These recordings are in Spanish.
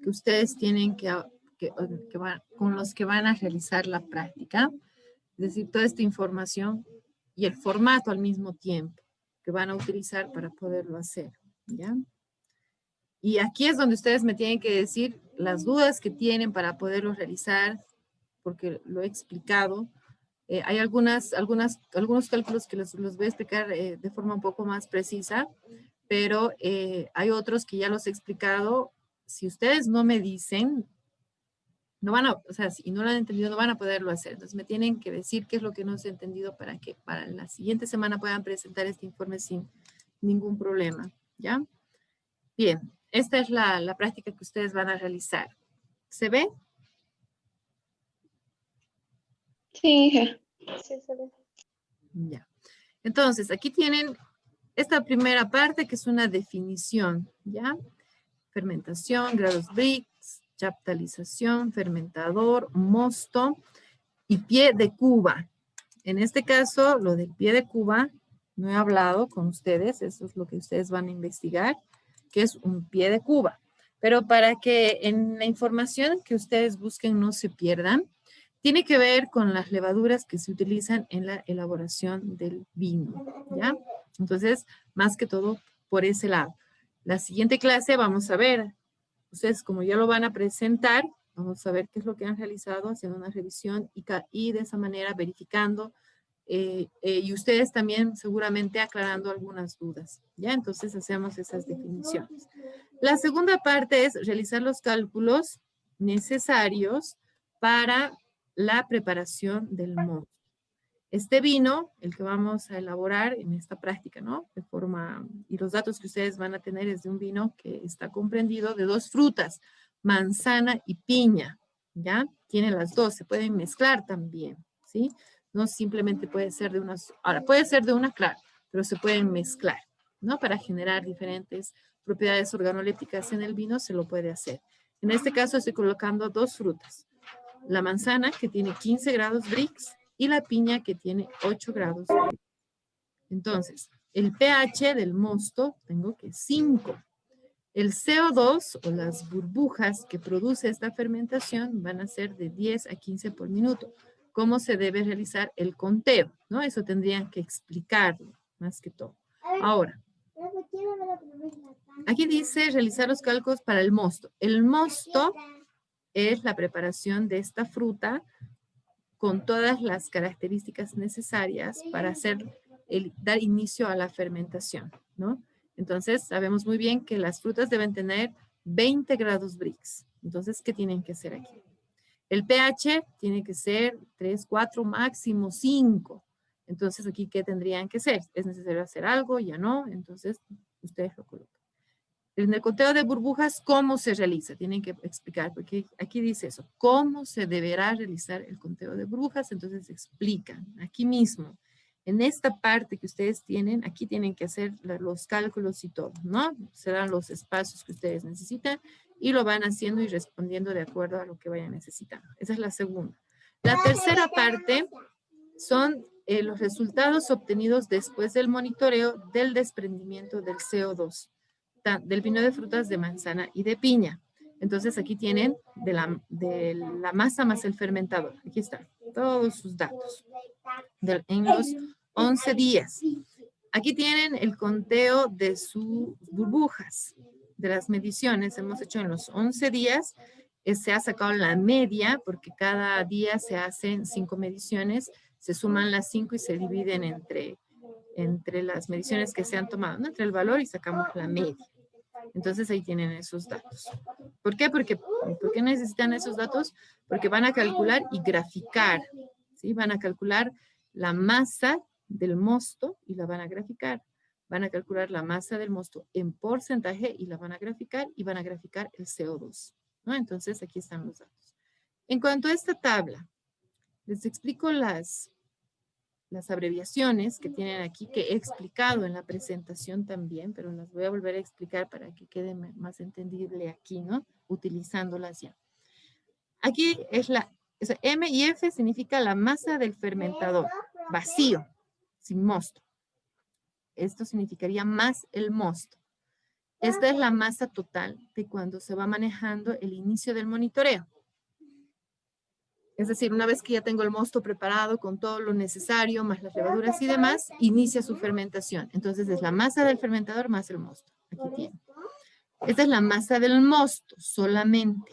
que ustedes tienen con los que van a realizar la práctica. Es decir, toda esta información y el formato al mismo tiempo que van a utilizar para poderlo hacer, ¿ya? Y aquí es donde ustedes me tienen que decir las dudas que tienen para poderlo realizar, porque lo he explicado. Hay algunos cálculos que los voy a explicar de forma un poco más precisa, pero hay otros que ya los he explicado. Si ustedes no me dicen, no van a, o sea, si no lo han entendido, no van a poderlo hacer. Entonces me tienen que decir qué es lo que no se ha entendido para que para la siguiente semana puedan presentar este informe sin ningún problema, ¿ya? Bien, esta es la práctica que ustedes van a realizar. ¿Se ve? Sí, hija. Sí, se ve. Ya. Entonces, aquí tienen esta primera parte que es una definición, ¿ya? Fermentación, grados Brix, chaptalización, fermentador, mosto y pie de cuba. En este caso, lo del pie de cuba, no he hablado con ustedes, eso es lo que ustedes van a investigar, que es un pie de cuba. Pero para que en la información que ustedes busquen no se pierdan, tiene que ver con las levaduras que se utilizan en la elaboración del vino, ¿ya? Entonces, más que todo, por ese lado. La siguiente clase vamos a ver, ustedes como ya lo van a presentar, vamos a ver qué es lo que han realizado, haciendo una revisión y de esa manera verificando y ustedes también seguramente aclarando algunas dudas, ¿ya? Entonces hacemos esas definiciones. La segunda parte es realizar los cálculos necesarios para la preparación del mosto. Este vino, el que vamos a elaborar en esta práctica, ¿no? De forma, y los datos que ustedes van a tener es de un vino que está comprendido de dos frutas, manzana y piña, ¿ya? Tiene las dos, se pueden mezclar también, ¿sí? No simplemente puede ser de una, ahora puede ser de una, claro, pero se pueden mezclar, ¿no? Para generar diferentes propiedades organolépticas en el vino se lo puede hacer. En este caso estoy colocando dos frutas. La manzana que tiene 15 grados Brix y la piña que tiene 8 grados Brix. Entonces, el pH del mosto tengo que 5. El CO2 o las burbujas que produce esta fermentación van a ser de 10 a 15 por minuto. ¿Cómo se debe realizar el conteo? ¿No? Eso tendrían que explicarlo más que todo. Ahora, aquí dice realizar los cálculos para el mosto. El mosto es la preparación de esta fruta con todas las características necesarias para dar inicio a la fermentación, ¿no? Entonces, sabemos muy bien que las frutas deben tener 20 grados Brix. Entonces, ¿qué tienen que hacer aquí? El pH tiene que ser 3, 4, máximo 5. Entonces, aquí, ¿qué tendrían que ser? ¿Es necesario hacer algo? Ya no. Entonces, ustedes lo colocan. En el conteo de burbujas, ¿cómo se realiza? Tienen que explicar, porque aquí dice eso. ¿Cómo se deberá realizar el conteo de burbujas? Entonces explican aquí mismo. En esta parte que ustedes tienen, aquí tienen que hacer los cálculos y todo, ¿no? Se dan los espacios que ustedes necesitan y lo van haciendo y respondiendo de acuerdo a lo que vayan necesitando. Esa es la segunda. La tercera parte son los resultados obtenidos después del monitoreo del desprendimiento del CO2. Del vino de frutas de manzana y de piña. Entonces aquí tienen de la masa más el fermentador. Aquí están todos sus datos en los 11 días. Aquí tienen el conteo de sus burbujas, de las mediciones. Hemos hecho en los 11 días. Se ha sacado la media porque cada día se hacen 5 mediciones. Se suman las 5 y se dividen entre las mediciones que se han tomado, ¿no? Entre el valor y sacamos la media. Entonces ahí tienen esos datos. ¿Por qué? ¿Por qué necesitan esos datos? Porque van a calcular y graficar, ¿sí? Van a calcular la masa del mosto y la van a graficar. Van a calcular la masa del mosto en porcentaje y la van a graficar y van a graficar el CO2, ¿no? Entonces aquí están los datos. En cuanto a esta tabla, les explico las abreviaciones que tienen aquí, que he explicado en la presentación también, pero las voy a volver a explicar para que quede más entendible aquí, ¿no? Utilizándolas ya. Aquí es M y F significa la masa del fermentador, vacío, sin mosto. Esto significaría más el mosto. Esta es la masa total de cuando se va manejando el inicio del monitoreo. Es decir, una vez que ya tengo el mosto preparado con todo lo necesario, más las levaduras y demás, inicia su fermentación. Entonces es la masa del fermentador más el mosto. Aquí tiene. Esta es la masa del mosto solamente.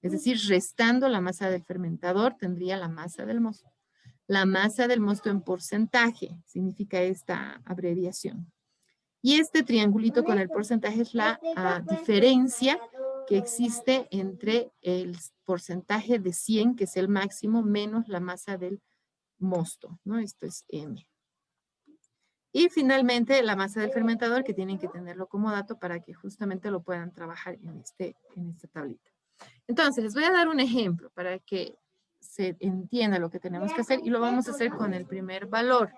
Es decir, restando la masa del fermentador, tendría la masa del mosto. La masa del mosto en porcentaje significa esta abreviación. Y este triangulito con el porcentaje es la diferencia que existe entre el porcentaje de 100, que es el máximo, menos la masa del mosto, ¿no? Esto es M. Y finalmente la masa del fermentador, que tienen que tenerlo como dato para que justamente lo puedan trabajar en esta tablita. Entonces, les voy a dar un ejemplo para que se entienda lo que tenemos que hacer y lo vamos a hacer con el primer valor.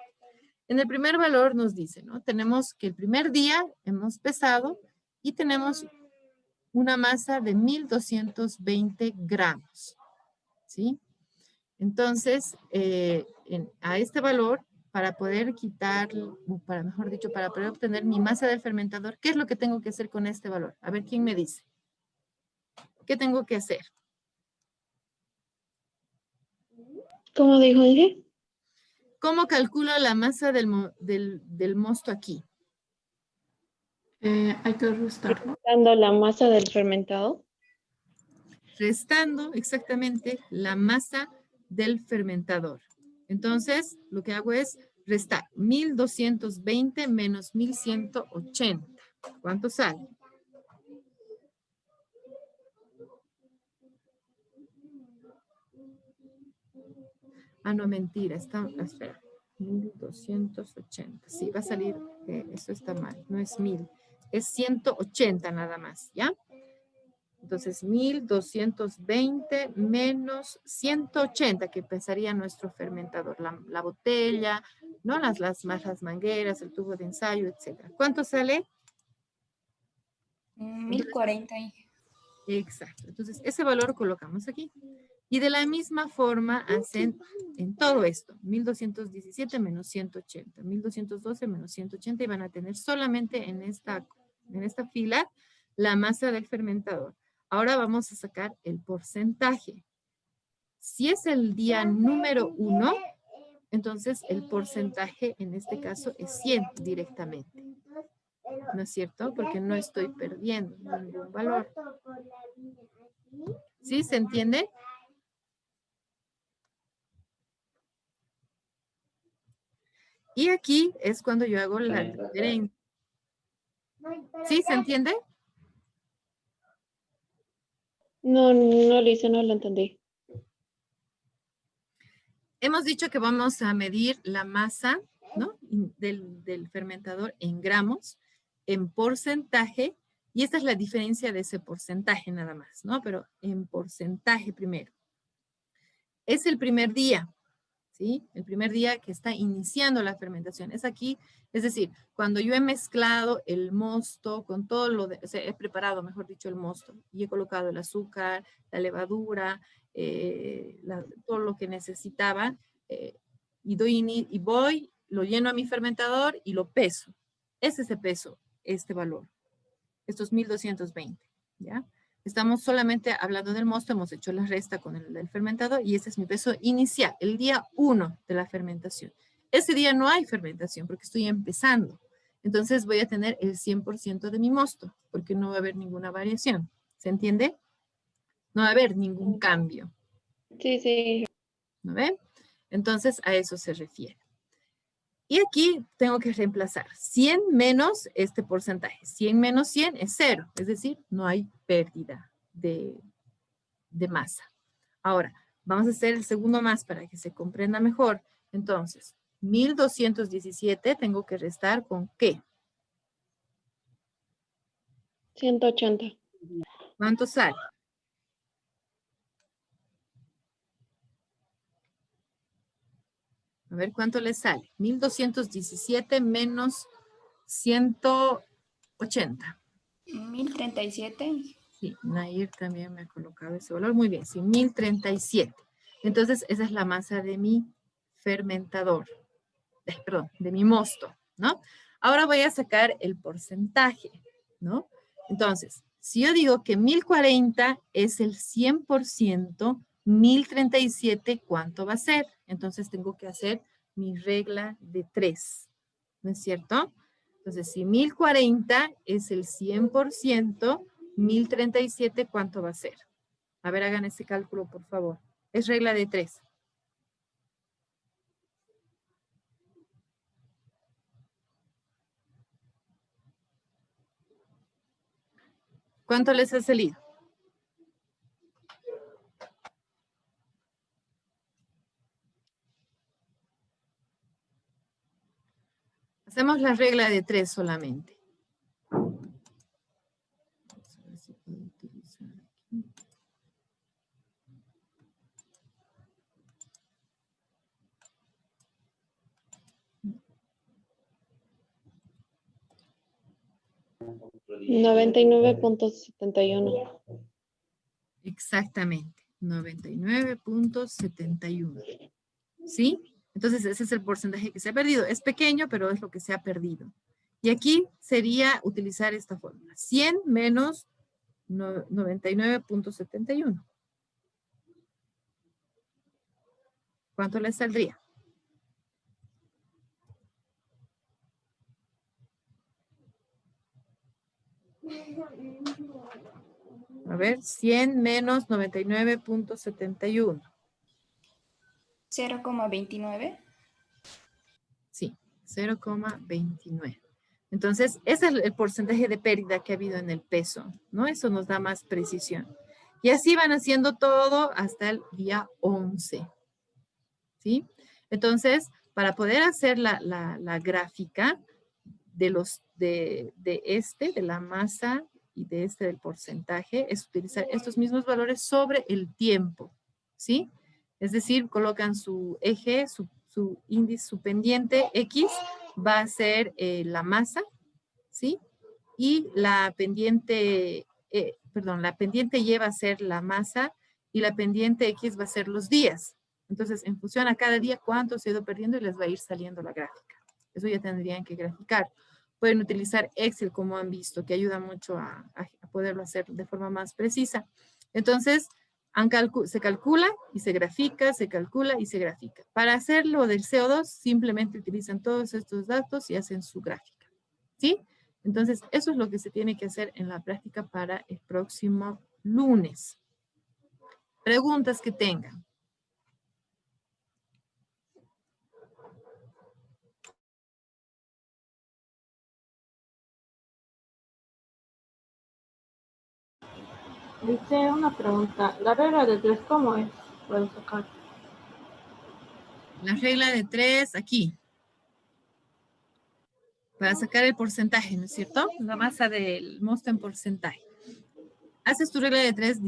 En el primer valor nos dice, ¿no? Tenemos que el primer día hemos pesado y tenemos una masa de 1220 gramos, ¿sí? Entonces, a este valor, para poder quitar, para mejor dicho, para poder obtener mi masa del fermentador, ¿qué es lo que tengo que hacer con este valor? A ver, ¿quién me dice? ¿Qué tengo que hacer? ¿Cómo dijo Inge? ¿Cómo calculo la masa del mosto aquí? Hay que restar, ¿no? Dando la masa del fermentado. Restando exactamente la masa del fermentador. Entonces, lo que hago es restar 1220 menos 1180. ¿Cuánto sale? Ah, no, mentira. Espera. 1280. Sí, va a salir, eso está mal. No es 1000. Es 180 nada más, ¿ya? Entonces, 1220 menos 180, que pesaría nuestro fermentador, la botella, ¿no? Las mangueras, el tubo de ensayo, etc. ¿Cuánto sale? 1040. Exacto. Entonces, ese valor colocamos aquí. Y de la misma forma hacen en todo esto. 1217 menos 180. 1212 menos 180 y van a tener solamente en esta fila la masa del fermentador. Ahora vamos a sacar el porcentaje. Si es el día número 1, entonces el porcentaje en este caso es 100 directamente. ¿No es cierto? Porque no estoy perdiendo ningún valor. ¿Sí? ¿Se entiende? Y aquí es cuando yo hago la diferencia. ¿Sí? ¿Se entiende? No, no, Lisa, no lo entendí. Hemos dicho que vamos a medir la masa, ¿no? del fermentador en gramos, en porcentaje, y esta es la diferencia de ese porcentaje nada más, ¿no? Pero en porcentaje primero. Es el primer día, ¿sí? El primer día que está iniciando la fermentación. Es aquí, es decir, cuando yo he mezclado el mosto con todo o sea, he preparado, mejor dicho, el mosto y he colocado el azúcar, la levadura, todo lo que necesitaba y voy, lo lleno a mi fermentador y lo peso. Ese es el peso, este valor. Estos 1220, ¿ya? Estamos solamente hablando del mosto, hemos hecho la resta con el del fermentador y ese es mi peso inicial, el día 1 de la fermentación. Ese día no hay fermentación porque estoy empezando. Entonces voy a tener el 100% de mi mosto porque no va a haber ninguna variación. ¿Se entiende? No va a haber ningún cambio. Sí, sí. ¿No ven? Entonces a eso se refiere. Y aquí tengo que reemplazar 100 menos este porcentaje. 100 menos 100 es 0, es decir, no hay pérdida de masa. Ahora, vamos a hacer el segundo más para que se comprenda mejor. Entonces, 1217 tengo que restar con ¿qué? 180. ¿Cuánto sale? A ver, ¿cuánto le sale? 1217 menos 180. 1037. Sí, Nair también me ha colocado ese valor. Muy bien, sí, 1037. Entonces, esa es la masa de mi fermentador. Perdón, de mi mosto, ¿no? Ahora voy a sacar el porcentaje. ¿no? Entonces, si yo digo que 1040 es el 100%, 1037, ¿cuánto va a ser? Entonces tengo que hacer mi regla de 3, ¿no es cierto? Entonces, si 1040 es el 100%, 1037, ¿cuánto va a ser? A ver, hagan ese cálculo, por favor. Es regla de 3. ¿Cuánto les ha salido? Hacemos la regla de 3 solamente. Vamos a ver si puedo utilizar aquí. $99.71. Exactamente, 99.71. ¿Sí? Entonces ese es el porcentaje que se ha perdido. Es pequeño, pero es lo que se ha perdido. Y aquí sería utilizar esta fórmula. 100 menos 99.71. ¿Cuánto le saldría? A ver, 100 menos 99.71. 0,29. Sí, 0,29. Entonces, ese es el porcentaje de pérdida que ha habido en el peso, ¿no? Eso nos da más precisión. Y así van haciendo todo hasta el día 11. ¿Sí? Entonces, para poder hacer la gráfica de la masa y de del porcentaje, es utilizar estos mismos valores sobre el tiempo, ¿sí? Es decir, colocan su eje, su índice, su pendiente X va a ser la masa, ¿sí? Y la pendiente, la pendiente Y va a ser la masa y la pendiente X va a ser los días. Entonces, en función a cada día, cuánto se ha ido perdiendo y les va a ir saliendo la gráfica. Eso ya tendrían que graficar. Pueden utilizar Excel, como han visto, que ayuda mucho a poderlo hacer de forma más precisa. Entonces, se calcula y se grafica, se calcula y se grafica. Para hacerlo del CO2, simplemente utilizan todos estos datos y hacen su gráfica. ¿Sí? Entonces, eso es lo que se tiene que hacer en la práctica para el próximo lunes. Preguntas que tengan. Dice una pregunta. ¿La regla de 3 cómo es? Puedo sacar. La regla de 3 aquí. Para sacar el porcentaje, ¿no es cierto? La masa del mosto en porcentaje. Haces tu regla de 3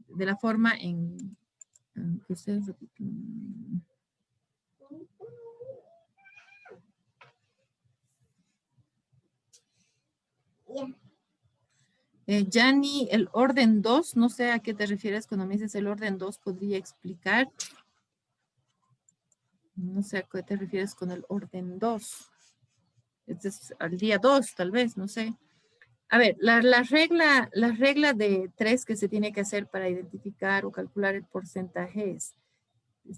de la forma en que ustedes repiten. Yanni, el orden 2, no sé a qué te refieres cuando me dices el orden 2, podría explicar. No sé a qué te refieres con el orden 2. Este es al día 2, tal vez, no sé. A ver, la regla de 3 que se tiene que hacer para identificar o calcular el porcentaje es,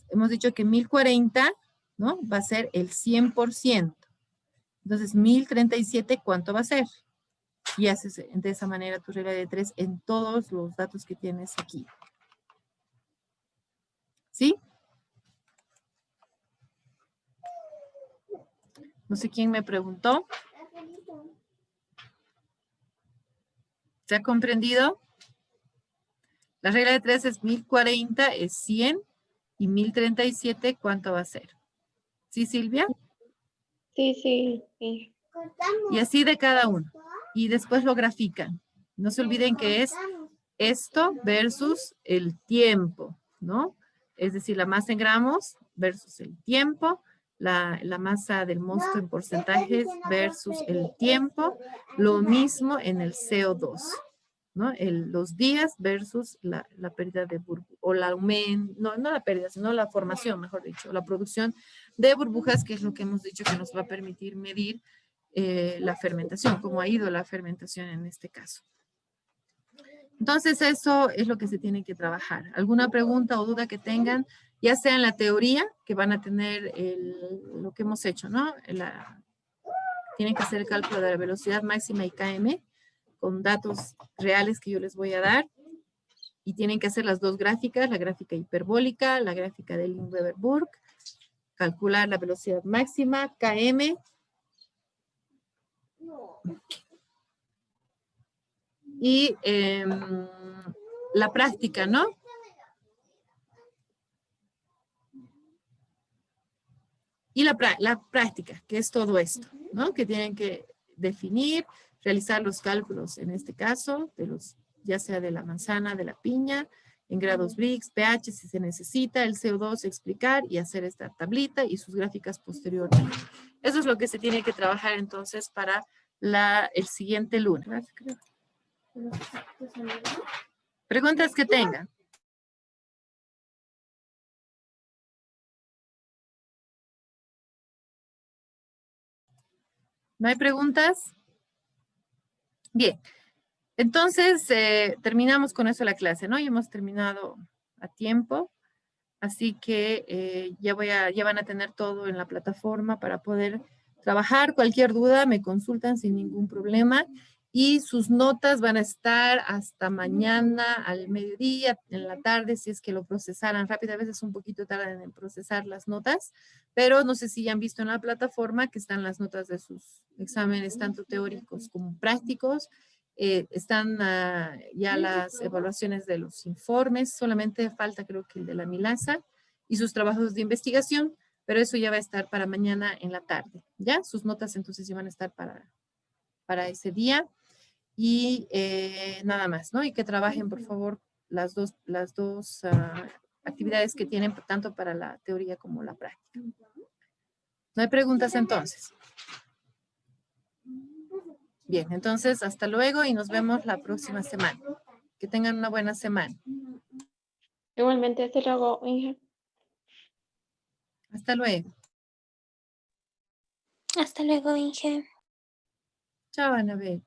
hemos dicho que 1040, ¿no? Va a ser el 100%. Entonces, 1037, ¿cuánto va a ser? Y haces de esa manera tu regla de 3 en todos los datos que tienes aquí. ¿Sí? No sé quién me preguntó. ¿Se ha comprendido? La regla de 3 es 1040, es 100. Y 1037, ¿cuánto va a ser? ¿Sí, Silvia? Sí, sí, sí. Y así de cada uno. Y después lo grafican. No se olviden que es esto versus el tiempo, ¿no? Es decir, la masa en gramos versus el tiempo, la masa del mosto en porcentajes versus el tiempo, lo mismo en el CO2, ¿no? Los días versus la pérdida de burbujas, o la aumento, no la pérdida, sino la formación, mejor dicho, la producción de burbujas, que es lo que hemos dicho que nos va a permitir medir la fermentación, cómo ha ido la fermentación en este caso. Entonces eso es lo que se tiene que trabajar. ¿Alguna pregunta o duda que tengan? Ya sea en la teoría, que van a tener lo que hemos hecho, ¿no? Tienen que hacer el cálculo de la velocidad máxima y KM con datos reales que yo les voy a dar. Y tienen que hacer las dos gráficas, la gráfica hiperbólica, la gráfica de Lindbergh, calcular la velocidad máxima, KM. Y la práctica, ¿no? Y la práctica, que es todo esto, ¿no? Que tienen que definir, realizar los cálculos, en este caso, ya sea de la manzana, de la piña, en grados Brix, pH, si se necesita, el CO2, explicar y hacer esta tablita y sus gráficas posteriormente. Eso es lo que se tiene que trabajar entonces para el siguiente lunes. Preguntas que tengan. ¿No hay preguntas? Bien. Entonces, terminamos con eso la clase, ¿no? Y hemos terminado a tiempo. Así que ya van a tener todo en la plataforma para poder trabajar. Cualquier duda me consultan sin ningún problema. Y sus notas van a estar hasta mañana al mediodía, en la tarde, si es que lo procesaran rápido. A veces un poquito tardan en procesar las notas, pero no sé si ya han visto en la plataforma que están las notas de sus exámenes, tanto teóricos como prácticos. Están ya las evaluaciones de los informes, solamente falta creo que el de la Milasa y sus trabajos de investigación, pero eso ya va a estar para mañana en la tarde, ¿ya? Sus notas entonces ya van a estar para ese día y nada más, ¿no? Y que trabajen, por favor, las dos actividades que tienen tanto para la teoría como la práctica. ¿No hay preguntas entonces? Bien, entonces hasta luego y nos vemos la próxima semana. Que tengan una buena semana. Igualmente, hasta luego, Inge. Hasta luego. Hasta luego, Inge. Chao, Anabel.